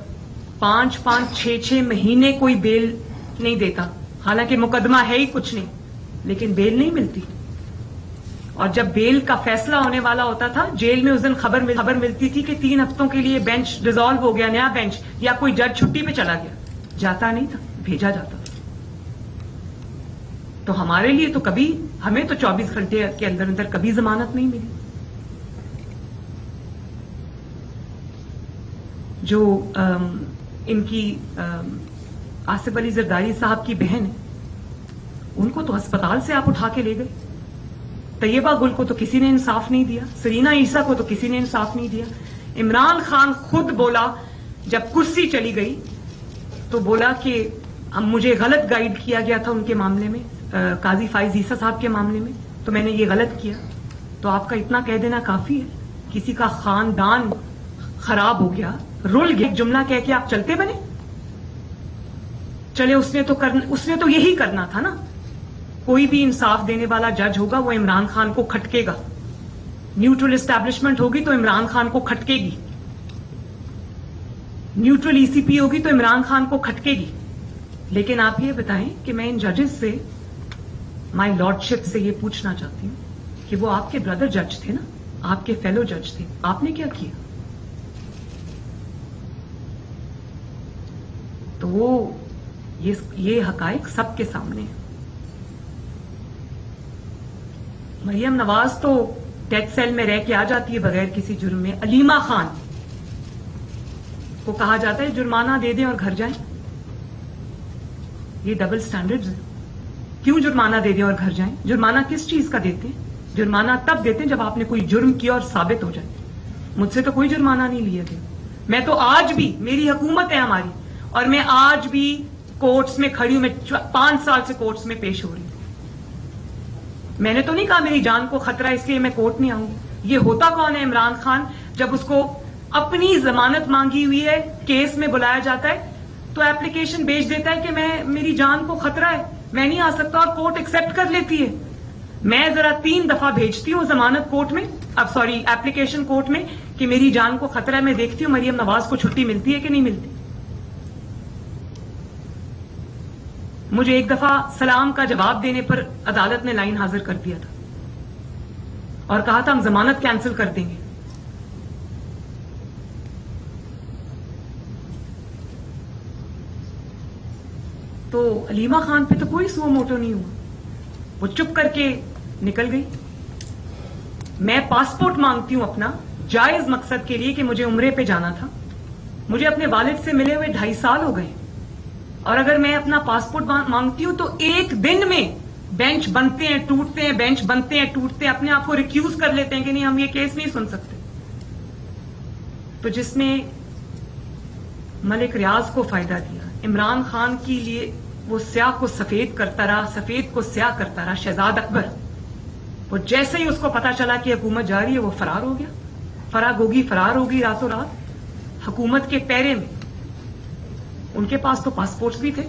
5-6 مہینے کوئی بیل نہیں دیتا، حالانکہ مقدمہ ہے ہی کچھ نہیں، لیکن بیل نہیں ملتی. اور جب بیل کا فیصلہ ہونے والا ہوتا تھا جیل میں اس دن خبر ملتی تھی کہ 3 ہفتوں کے لیے بینچ ڈیزالو ہو گیا، نیا بینچ، یا کوئی جج چھٹی پہ چلا گیا. جاتا نہیں تھا، بھیجا جاتا تھا. تو ہمارے لیے تو کبھی، ہمیں تو 24 گھنٹے کے اندر کبھی ضمانت نہیں ملی. جو ان کی آصف علی زرداری صاحب کی بہن ہے ان کو تو ہسپتال سے آپ اٹھا کے لے گئے. طیبہ گل کو تو کسی نے انصاف نہیں دیا، سرینا عیسیٰ کو تو کسی نے انصاف نہیں دیا. عمران خان خود بولا جب کرسی چلی گئی تو بولا کہ مجھے غلط گائیڈ کیا گیا تھا ان کے معاملے میں، قاضی فائز عیسیٰ صاحب کے معاملے میں، تو میں نے یہ غلط کیا. تو آپ کا اتنا کہہ دینا کافی ہے. کسی کا خاندان خراب ہو گیا، رول گیا، جملہ کہہ کے آپ چلتے بنے. چلے اس نے تو یہی کرنا تھا نا. کوئی بھی انصاف دینے والا جج ہوگا وہ عمران خان کو کھٹکے گا. نیوٹرل اسٹیبلشمنٹ ہوگی تو عمران خان کو کھٹکے گی. نیوٹرل ای سی پی ہوگی تو عمران خان کو کھٹکے گی. لیکن آپ یہ بتائیں کہ میں ان ججز سے، مائی لارڈشپ سے یہ پوچھنا چاہتی ہوں کہ وہ آپ کے بردر جج تھے نا، آپ کے فیلو جج تھے، آپ نے کیا کیا؟ تو وہ یہ حقائق سب کے سامنے ہیں. مریم نواز تو ڈیتھ سیل میں رہ کے آ جاتی ہے بغیر کسی جرم میں. علیمہ خان کو کہا جاتا ہے جرمانہ دے دیں اور گھر جائیں. ये डबल स्टैंडर्ड्स है। क्यों जुर्माना दे दें और घर जाएं? जुर्माना किस चीज का देते हैं? जुर्माना तब देते हैं जब आपने कोई जुर्म किया और साबित हो जाए। मुझसे तो कोई जुर्माना नहीं लिया गया। मैं तो आज भी, मेरी हुकूमत है हमारी, और मैं आज भी कोर्ट्स में खड़ी हूं। मैं 5 साल से कोर्ट्स में पेश हो रही हूं। मैंने तो नहीं कहा मेरी जान को खतरा इसलिए मैं कोर्ट नहीं आऊंगी। ये होता कौन है? इमरान खान जब उसको अपनी जमानत मांगी हुई है, केस में बुलाया जाता है तो एप्लीकेशन भेज देता है कि मेरी जान को खतरा है, मैं नहीं आ सकता, और कोर्ट एक्सेप्ट कर लेती है। मैं जरा 3 दफा भेजती हूँ जमानत कोर्ट में, एप्लीकेशन कोर्ट में कि मेरी जान को खतरा है। मैं देखती हूँ मरियम नवाज को छुट्टी मिलती है कि नहीं मिलती। मुझे एक दफा सलाम का जवाब देने पर अदालत ने लाइन हाजिर कर दिया था और कहा था हम जमानत कैंसिल कर देंगे। तो अलीमा खान पे तो कोई सुओ मोटो नहीं हुआ, वो चुप करके निकल गई। मैं पासपोर्ट मांगती हूं अपना जायज मकसद के लिए कि मुझे उम्रे पे जाना था। मुझे अपने वालिद से मिले हुए 2.5 साल हो गए, और अगर मैं अपना पासपोर्ट मांगती हूं तो एक दिन में बेंच बनते हैं टूटते हैं, बेंच बनते हैं टूटते हैं, अपने आप को रिक्यूज कर लेते हैं कि नहीं हम ये केस नहीं सुन सकते। तो जिसने मलिक रियाज को फायदा दिया, इमरान खान के लिए वो स्याह को सफेद करता रहा, सफेद को स्याह करता रहा, शहजाद अकबर, वो जैसे ही उसको पता चला कि हुकूमत जा रही है वो फरार हो गया। फरार होगी रातों रात हुकूमत के पैरे में। उनके पास तो पासपोर्ट्स भी थे,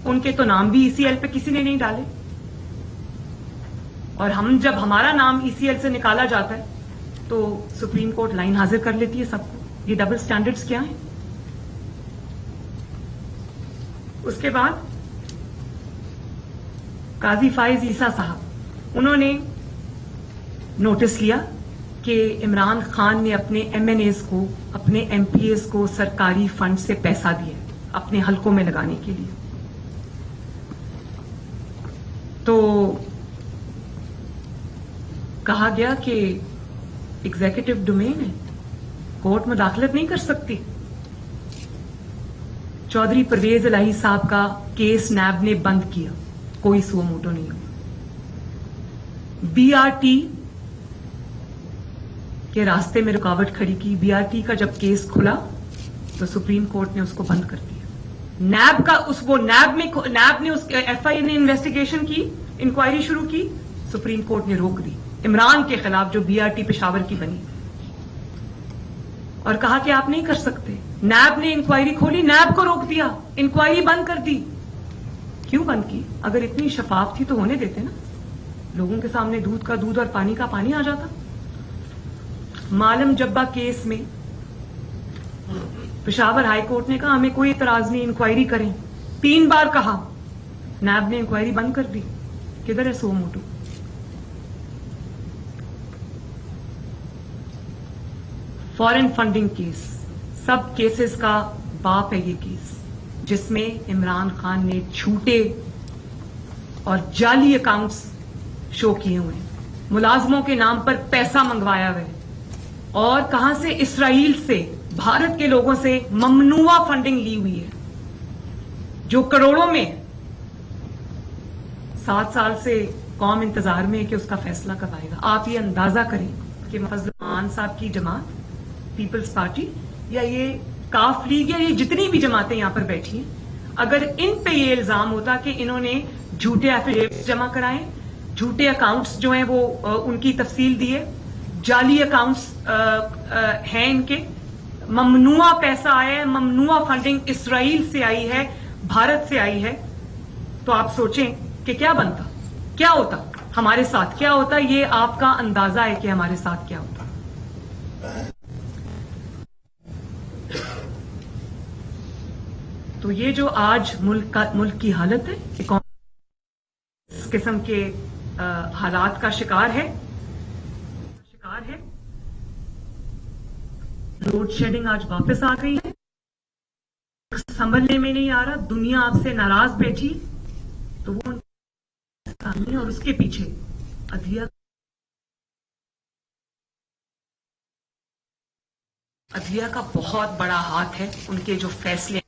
उनके तो नाम भी ईसीएल पे किसी ने नहीं डाले, और हम जब हमारा नाम ईसीएल से निकाला जाता है तो सुप्रीम कोर्ट लाइन हाजिर कर लेती है सबको। ये डबल स्टैंडर्ड्स क्या हैं? उसके बाद काजी फाइज ईसा साहब, उन्होंने नोटिस लिया कि इमरान खान ने अपने एमएनएस को, अपने एमपीएस को सरकारी फंड से पैसा दिया अपने हलकों में लगाने के लिए। तो कहा गया कि एग्जीक्यूटिव डोमेन है, कोर्ट मुदाखलत नहीं कर सकती। चौधरी परवेज इलाही साहब का केस नैब ने बंद किया, कोई सुओ मोटो नहीं हुआ। बीआरटी के रास्ते में रुकावट खड़ी की। बीआरटी का जब केस खुला तो सुप्रीम कोर्ट ने उसको बंद कर दिया। नैब का नैब ने उस एफआईए ने इन्वेस्टिगेशन की, इंक्वायरी शुरू की, सुप्रीम कोर्ट ने रोक दी इमरान के खिलाफ जो बीआरटी पेशावर की बनी, और कहा कि आप नहीं कर सकते। नैब ने इंक्वायरी खोली, नैब को रोक दिया, इंक्वायरी बंद कर दी। क्यों बंद की? अगर इतनी शफाफ थी तो होने देते ना, लोगों के सामने दूध का दूध और पानी का पानी आ जाता। मालम जब्बा केस में पेशावर हाई कोर्ट ने कहा हमें कोई इतराज नहीं, इंक्वायरी करें। 3 बार कहा, नैब ने इंक्वायरी बंद कर दी। किधर है सो मोटो? फॉरेन फंडिंग केस, सब केसेस का बाप है ये केस, जिसमें इमरान खान ने झूठे और जाली अकाउंट्स शो किए हुए हैं, मुलाजमों के नाम पर पैसा मंगवाया हुआ है, और कहां से? इसराइल से, भारत के लोगों से ममनुआ फंडिंग ली हुई है जो करोड़ों में। 7 साल से कौम इंतजार में है कि उसका फैसला कब आएगा। आप ये अंदाजा करें कि फजल रहमान साहब की जमात, पीपल्स पार्टी, या ये काफ लीग, या ये जितनी भी जमातें यहां पर बैठी हैं, अगर इन पे ये इल्जाम होता कि इन्होंने झूठे एफिडेविट जमा कराए, झूठे अकाउंट्स जो हैं वो उनकी तफसील दी है, जाली अकाउंट्स हैं इनके, ममनुआ पैसा आया है, ममनुआ फंडिंग इसराइल से आई है, भारत से आई है, तो आप सोचें कि क्या बनता, क्या होता, हमारे साथ क्या होता। ये आपका अंदाजा है कि हमारे साथ क्या होता। तो ये जो आज मुल्क की हालत है, इस किस्म के हालात का शिकार है। लोड शेडिंग आज वापस आ गई है, संभलने में नहीं आ रहा, दुनिया आपसे नाराज बैठी, तो वो और उसके पीछे अदलिया का बहुत बड़ा हाथ है। उनके जो फैसले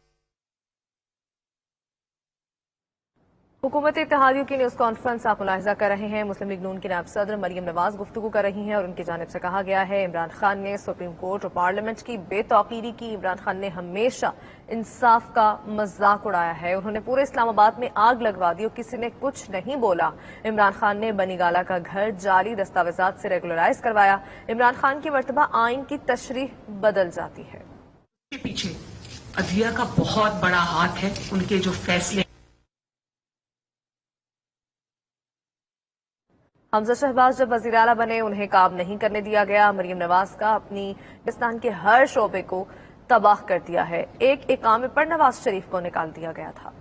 हुकूमती इत्तेहादियों की न्यूज कॉन्फ्रेंस आप मुलाहिजा कर रहे हैं। मुस्लिम लीग नून की नायब सदर मरियम नवाज गुफ्तगू कर रही हैं और उनकी जानिब से कहा गया है इमरान खान ने सुप्रीम कोर्ट और पार्लियामेंट की बेतौकीरी की। इमरान खान ने हमेशा इंसाफ का मजाक उड़ाया है। उन्होंने पूरे इस्लामाबाद में आग लगवा दी और किसी ने कुछ नहीं बोला। इमरान खान ने बनी गाला का घर जाली दस्तावेजात से रेगुलराइज करवाया। इमरान खान की मर्तबा आइन की तशरीह बदल जाती है। के पीछे अदलिया का बहुत बड़ा हाथ है। उनके जो फैसले हमजा शहबाज जब वजीर आला बने उन्हें काम नहीं करने दिया गया। मरियम नवाज का अपनी पाकिस्तान के हर शोबे को तबाह कर दिया है। एक इकामे पर नवाज शरीफ को निकाल दिया गया था।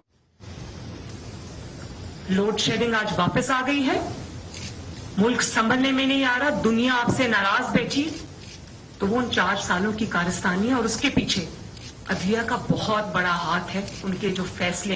लोड शेडिंग आज वापस आ गई है। मुल्क संभलने में नहीं आ रहा। दुनिया आपसे नाराज बैठी तो वो उन 4 सालों की कारस्तानी है और उसके पीछे अदलिया का बहुत बड़ा हाथ है। उनके जो फैसले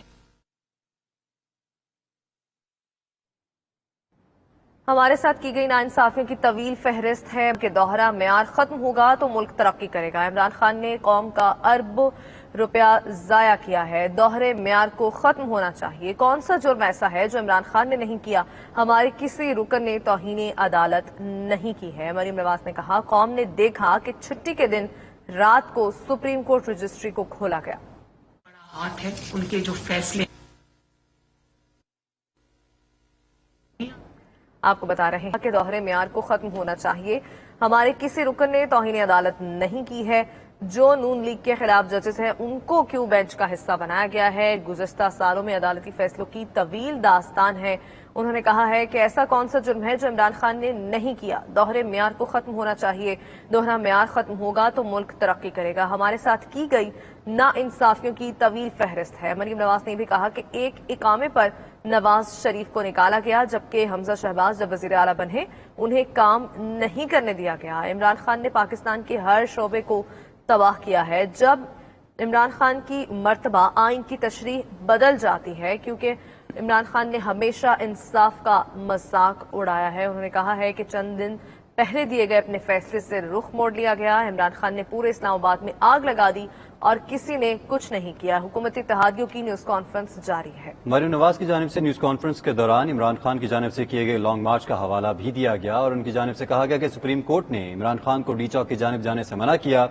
हमारे साथ की गई नाइंसाफियों की तवील फहरिस्त है कि दोहरा मेयार खत्म होगा तो मुल्क तरक्की करेगा। इमरान खान ने कौम का अरबों रुपया जाया किया है। दोहरे मेयार को खत्म होना चाहिए। कौन सा जुर्म ऐसा है जो इमरान खान ने नहीं किया? हमारे किसी रुकन ने तौहीन अदालत नहीं की है। मरियम नवाज ने कहा कौम ने देखा कि छुट्टी के दिन रात को सुप्रीम कोर्ट रजिस्ट्री को खोला गया। बड़ा हाथ है। उनके जो फैसले आपको बता रहे हैं कि दोहरे मेयार को खत्म होना चाहिए। हमारे किसी रुकन ने तौहीन अदालत नहीं की है। जो नून लीग के खिलाफ जजेस हैं उनको क्यों बेंच का हिस्सा बनाया गया है? गुज़श्ता सालों में अदालती फैसलों की तवील दास्तान है। उन्होंने कहा है कि ऐसा कौन सा जुर्म है जो इमरान खान ने नहीं किया? दोहरे मेयार को खत्म होना चाहिए। दोहरा मेयार खत्म होगा तो मुल्क तरक्की करेगा। हमारे साथ की गई ना इंसाफियों की तवील फहरिस्त है। मरियम नवाज ने भी कहा कि एक इकामे पर नवाज शरीफ को निकाला गया जबकि हमजा शहबाज जब वजीर आला बने उन्हें काम नहीं करने दिया गया। इमरान खान ने पाकिस्तान के हर शोबे को तबाह किया है। जब इमरान खान की मर्तबा आइन की तशरीह बदल जाती है क्योंकि इमरान खान ने हमेशा इंसाफ का मजाक उड़ाया है। उन्होंने कहा है कि चंद दिन पहले दिए गए अपने फैसले से रुख मोड़ लिया गया। इमरान खान ने पूरे इस्लामाबाद में आग लगा दी और किसी ने कुछ नहीं किया। हुकूमती इत्तेहादियों की न्यूज कॉन्फ्रेंस जारी है। मरियम नवाज की जानिब से न्यूज कॉन्फ्रेंस के दौरान इमरान खान की जानिब से किए गए लॉन्ग मार्च का हवाला भी दिया गया और उनकी जानिब से कहा गया कि सुप्रीम कोर्ट ने इमरान खान को डी चौक की जानिब जाने से मना किया,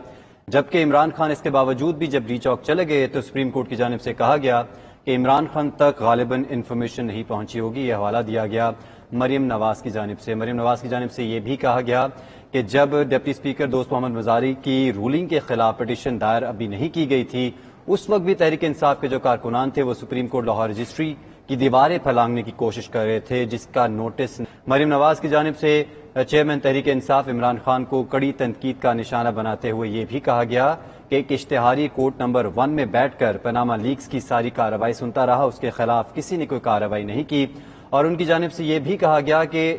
जबकि इमरान खान इसके बावजूद भी जब डी चौक चले गए तो सुप्रीम कोर्ट की जानिब से कहा गया कि इमरान खान तक गालिबन इन्फॉर्मेशन नहीं पहुंची होगी। यह हवाला दिया गया मरियम नवाज की जानिब से। मरियम नवाज की जानिब से यह भी कहा गया कि जब डिप्टी स्पीकर दोस्त मोहम्मद मजारी की रूलिंग के खिलाफ पिटीशन दायर अभी नहीं की गई थी उस वक्त भी तहरीक इंसाफ के जो कारकुनान थे वो सुप्रीम कोर्ट लाहौर रजिस्ट्री की दीवारें फैलाने की कोशिश कर रहे थे, जिसका नोटिस मरियम नवाज की जानिब से चेयरमैन तहरीक इंसाफ इमरान खान को कड़ी तनकीद का निशाना बनाते हुए ये भी कहा गया कि एक इश्तिहारी कोर्ट नंबर 1 में बैठकर पनामा लीक्स की सारी कार्रवाई सुनता रहा, उसके खिलाफ किसी ने कोई कार्रवाई नहीं की। और उनकी जानिब से यह भी कहा गया कि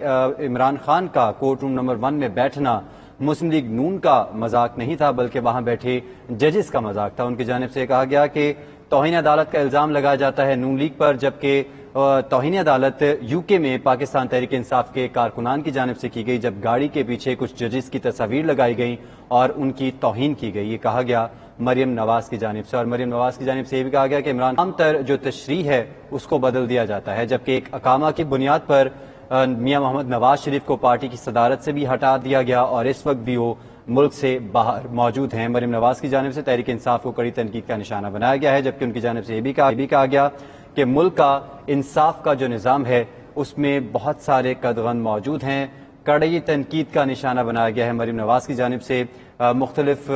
इमरान खान का कोर्ट रूम नंबर 1 में बैठना मुस्लिम लीग नून का मजाक नहीं था बल्कि वहां बैठे जजेस का मजाक था। उनकी जानिब से कहा गया कि तौहीन अदालत का इल्जाम लगाया जाता है नून लीग पर, जबकि तौहीन अदालत यूके में पाकिस्तान तहरीक इंसाफ के कारकुनान की जानिब से की गई, जब गाड़ी के पीछे कुछ जजेस की तस्वीर लगाई गई और उनकी तौहीन की गई। ये कहा गया मरियम नवाज की जानिब से। और मरियम नवाज की जानिब से ये भी कहा गया कि इमरान खान तर जो तशरीह है उसको बदल दिया जाता है, जबकि एक अकामा की बुनियाद पर मियां मोहम्मद नवाज शरीफ को पार्टी की सदारत से भी हटा दिया गया और इस वक्त भी वो मुल्क से बाहर मौजूद हैं। मरियम नवाज की जानिब से तहरीक इंसाफ को कड़ी तनकीद का निशाना बनाया गया है, जबकि उनकी जानिब से ये भी कहा गया कि मुल्क का इंसाफ का जो निज़ाम है उसमें बहुत सारे कदगन मौजूद हैं। कड़ी तनकीद का निशाना बनाया गया है मरियम नवाज की जानिब से। मुख्तलिफ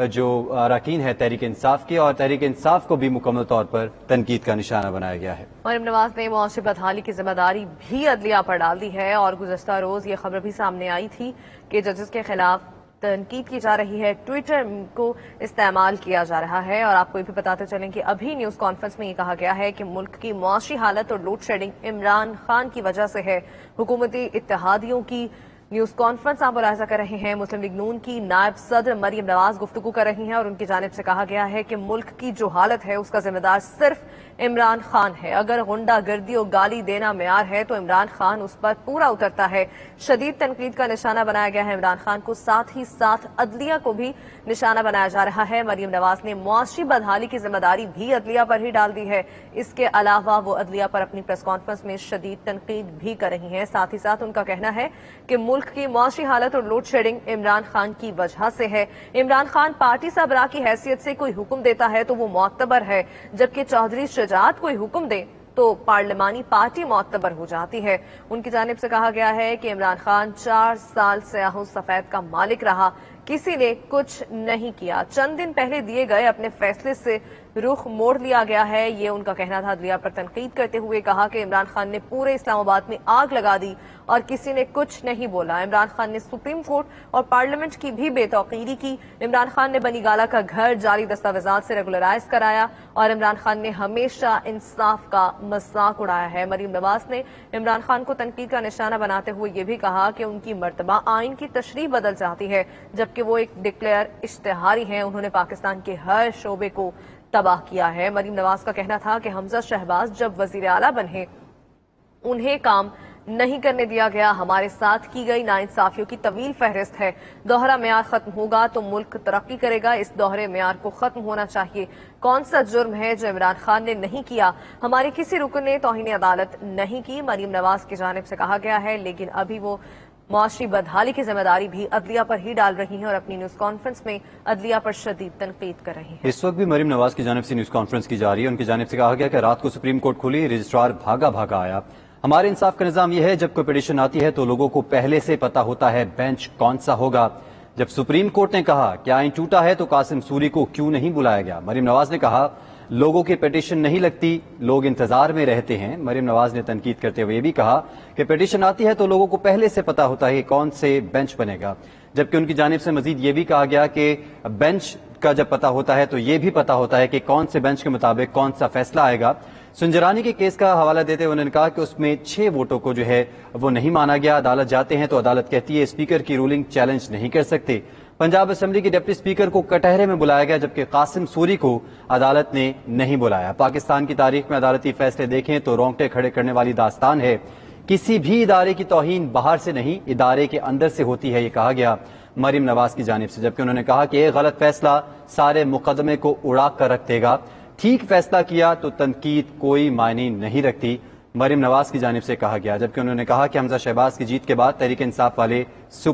जो अरकान है तहरीक इंसाफ की और तहरीक इंसाफ को भी मुकम्मल तौर पर तनकीद का निशाना बनाया गया है। मरियम नवाज ने मुआशी बदहाली की जिम्मेदारी भी अदलिया पर डाल दी है और गुज़श्ता रोज ये खबर भी सामने आई थी कि जजेस के खिलाफ तनकीद की जा रही है, ट्विटर को इस्तेमाल किया जा रहा है। और आपको ये भी बताते चलें कि अभी न्यूज कॉन्फ्रेंस में ये कहा गया है कि मुल्क की मुआशी हालत और लोड शेडिंग इमरान खान की वजह से है। हुकूमती इत्तेहादियों की न्यूज कॉन्फ्रेंस आप मुलाहिजा कर रहे हैं। मुस्लिम लीग नून की नायब सदर मरियम नवाज गुफ्तगू कर रही हैं और उनकी जानिब से कहा गया है कि मुल्क की जो हालत है उसका जिम्मेदार सिर्फ इमरान खान है। अगर गुंडागर्दी और गाली देना मेयार है तो इमरान खान उस पर पूरा उतरता है। शदीद तनकीद का निशाना बनाया गया है इमरान खान को, साथ ही साथ अदलिया को भी निशाना बनाया जा रहा है। मरियम नवाज ने मुआशी बदहाली की जिम्मेदारी भी अदलिया पर ही डाल दी है। इसके अलावा वो अदलिया पर अपनी प्रेस कॉन्फ्रेंस में शदीद तनकीद भी कर रही हैं। साथ ही साथ उनका कहना है कि मुल्क की मुआशी हालत और लोड शेडिंग इमरान खान की वजह से है। इमरान खान पार्टी सरबराह की हैसियत से कोई हुक्म देता है तो वो मुअतबर है, जबकि चौधरी शुजात कोई हुक्म दे तो पार्लिमानी पार्टी मुअतबर हो जाती है। उनकी जानिब से कहा गया है कि इमरान खान 4 साल स्याह सफेद का मालिक रहा, किसी ने कुछ नहीं किया। चंद दिन पहले दिए गए अपने फैसले से रुख मोड़ लिया गया है, ये उनका कहना था। अदलिया पर तनकीद करते हुए कहा कि इमरान खान ने पूरे इस्लामाबाद में आग लगा दी और किसी ने कुछ नहीं बोला। इमरान खान ने सुप्रीम कोर्ट और पार्लियामेंट की भी बेतौकीरी की। इमरान खान ने बनी गाला का घर जाली दस्तावेजात से रेगुलराइज कराया और इमरान खान ने हमेशा इंसाफ का मजाक उड़ाया है। मरियम नवाज ने इमरान खान को तनकीद का निशाना बनाते हुए ये भी कहा कि उनकी मर्तबा आइन की तशरीह बदल जाती है, जबकि वो एक डिक्लेयर इश्तिहारी हैं। उन्होंने पाकिस्तान के हर शोबे को तबाह किया है। मरियम नवाज का कहना था कि हमजा शहबाज जब वजीर आला बने उन्हें काम नहीं करने दिया गया। हमारे साथ की गई नाइंसाफियों की तवील फहरिस्त है। दोहरा मेयार खत्म होगा तो मुल्क तरक्की करेगा। इस दोहरे मेयार को खत्म होना चाहिए। कौन सा जुर्म है जो इमरान खान ने नहीं किया? हमारे किसी रुकन ने तौहीन अदालत नहीं की, मरियम नवाज की जानिब से कहा गया है। लेकिन अभी वो मुआशी बदहाली की जिम्मेदारी भी अदलिया पर ही डाल रही हैं और अपनी न्यूज कॉन्फ्रेंस में अदलिया पर शदीद तनकीद कर रही हैं। इस वक्त भी मरियम नवाज की जानिब से न्यूज कॉन्फ्रेंस की जा रही है। उनकी जानिब से कहा गया कि रात को सुप्रीम कोर्ट खुली, रजिस्ट्रार भागा भागा आया। हमारे इंसाफ का निजाम यह है, जब कोई पिटीशन आती है तो लोगों को पहले से पता होता है बेंच कौन सा होगा। जब सुप्रीम कोर्ट ने कहा कि आइन टूटा है तो कासिम सूरी को क्यों नहीं बुलाया गया? मरियम नवाज ने कहा लोगों की पिटीशन नहीं लगती, लोग इंतजार में रहते हैं। मरियम नवाज ने तनकीद करते हुए ये भी कहा कि पिटीशन आती है तो लोगों को पहले से पता होता है कि कौन से बेंच बनेगा। जबकि उनकी जानिब से मजीद ये भी कहा गया कि बेंच का जब पता होता है तो ये भी पता होता है कि कौन से बेंच के मुताबिक कौन सा फैसला आएगा। सुंजरानी के केस का हवाला देते हुए उन्होंने कहा कि उसमें 6 वोटों को जो है वो नहीं माना गया। अदालत जाते हैं तो अदालत कहती है स्पीकर की रूलिंग चैलेंज नहीं कर सकते। पंजाब असेंबली के डिप्टी स्पीकर को कटहरे में बुलाया गया, जबकि कासिम सूरी को अदालत ने नहीं बुलाया। पाकिस्तान की तारीख में अदालती फैसले देखें तो रोंगटे खड़े करने वाली दास्तान है। किसी भी इदारे की तौहीन बाहर से नहीं, इदारे के अंदर से होती है, ये कहा गया मरियम नवाज की जानिब से। जबकि उन्होंने कहा कि एक गलत फैसला सारे मुकदमे को उड़ा कर रख देगा, ठीक फैसला किया तो तनकीद कोई मायने नहीं रखती, मरियम नवाज की जानिब से कहा गया। जबकि उन्होंने कहा कि हमजा शहबाज की जीत के बाद तहरीक इंसाफ वाले